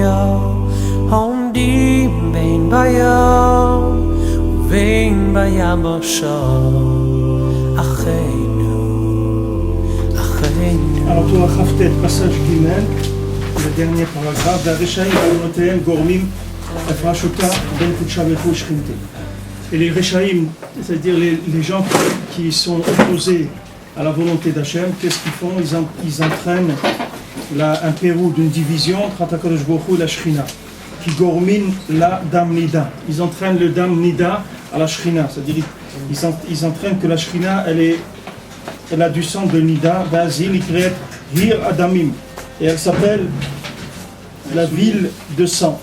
yo עומדים בין בים ובין ביבשות אחינו Alors tu as Haftet, passage Gimel, le dernier paragraphe, והרשעים בעוונותיהם גורמים הפרשותה בין קודשה ברוך שכינתה. Et les Rechaïm, c'est-à-dire les gens qui sont opposés à la volonté d'Hachem, qu'est-ce qu'ils font? Ils entraînent un pérou d'une division entre HaKadosh Baruch Hu et la Shekhinah, qui gormine la Dam Nida. Ils entraînent le Dam Nida à la Shekhinah, c'est-à-dire ils entraînent que la Shekhinah elle a du sang de Nida, Bazil, Ikret, Hir Adamim, et elle s'appelle la ville de sang.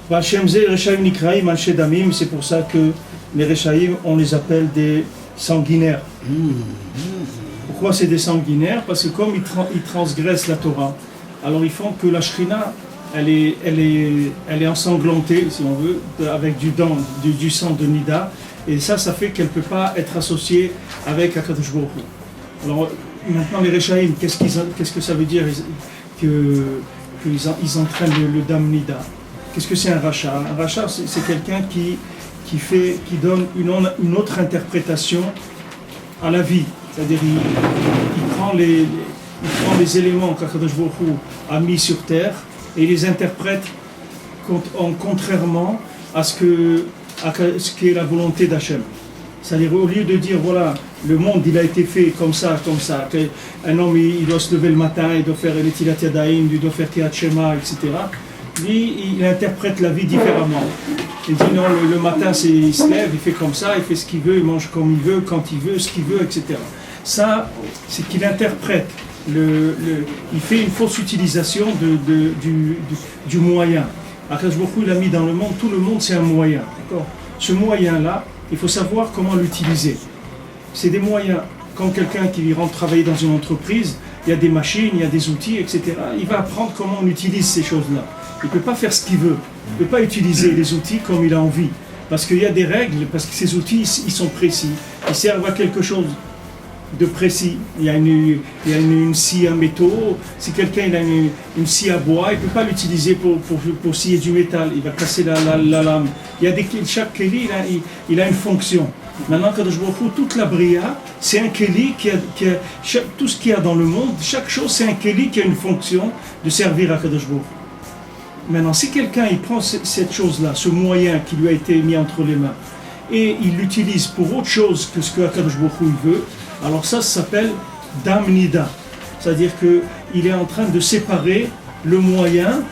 C'est pour ça que les Rechaïm, on les appelle des sanguinaires. Pourquoi c'est des sanguinaires? Parce que comme ils transgressent la Torah, alors ils font que la Shekhinah, elle est ensanglantée, si on veut, avec du sang de Nida, et ça fait qu'elle ne peut pas être associée avec HaKadosh Baruch Hu. Alors maintenant les Rechaïm, qu'est-ce que ça veut dire qu'ils entraînent le Dam Nida? Qu'est-ce que c'est un rachat? Un rachat, c'est quelqu'un qui donne une autre interprétation à la vie. C'est-à-dire, il prend les éléments qu'Akadosh Baruch Hu a mis sur terre et il les interprète contrairement à ce qu'est la volonté d'Hachem. C'est-à-dire, au lieu de dire, voilà, le monde, il a été fait comme ça, qu'un homme, il doit se lever le matin, il doit faire Netilat Yadayim, il doit faire Kriyat Shema, etc., lui, il interprète la vie différemment. Il dit non, le matin, il se lève, il fait comme ça, il fait ce qu'il veut, il mange comme il veut, quand il veut, ce qu'il veut, etc. Ça, c'est qu'il interprète, il fait une fausse utilisation du moyen. Akadosh Baruch Hu, il a mis dans le monde, tout le monde c'est un moyen. D'accord? Ce moyen-là, il faut savoir comment l'utiliser. C'est des moyens. Quand quelqu'un qui rentre travailler dans une entreprise, il y a des machines, il y a des outils, etc. Il va apprendre comment on utilise ces choses-là. Il ne peut pas faire ce qu'il veut. Il ne peut pas utiliser les outils comme il a envie. Parce qu'il y a des règles, parce que ces outils, ils sont précis. Ils servent à quelque chose de précis. Il y a une scie à métaux. Si quelqu'un a une scie à bois, il ne peut pas l'utiliser pour scier du métal. Il va casser la lame. Chaque keli, il a une fonction. Maintenant, Kadosh Baruch Hu, toute la bria, c'est un keli tout ce qu'il y a dans le monde, chaque chose, c'est un keli qui a une fonction de servir à Kadosh Baruch Hu. Maintenant, si quelqu'un il prend cette chose-là, ce moyen qui lui a été mis entre les mains, et il l'utilise pour autre chose que ce que Kadosh Baruch Hu veut, alors ça s'appelle Dam Nida. C'est-à-dire qu'il est en train de séparer le moyen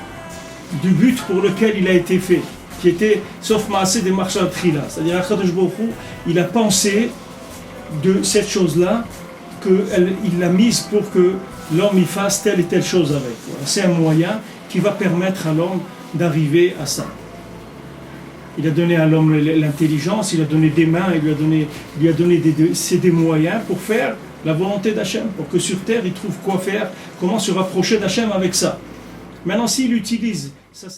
du but pour lequel il a été fait, qui était sauf Maaseh des Marshal Trila. C'est-à-dire Akadosh Baruch Hu, il a pensé de cette chose-là, qu'il l'a mise pour que l'homme y fasse telle et telle chose avec. Voilà. C'est un moyen qui va permettre à l'homme d'arriver à ça. Il a donné à l'homme l'intelligence, il a donné des mains, il lui a donné des moyens pour faire la volonté d'Hachem, pour que sur terre il trouve quoi faire, comment se rapprocher d'Hachem avec ça. Maintenant s'il utilise ça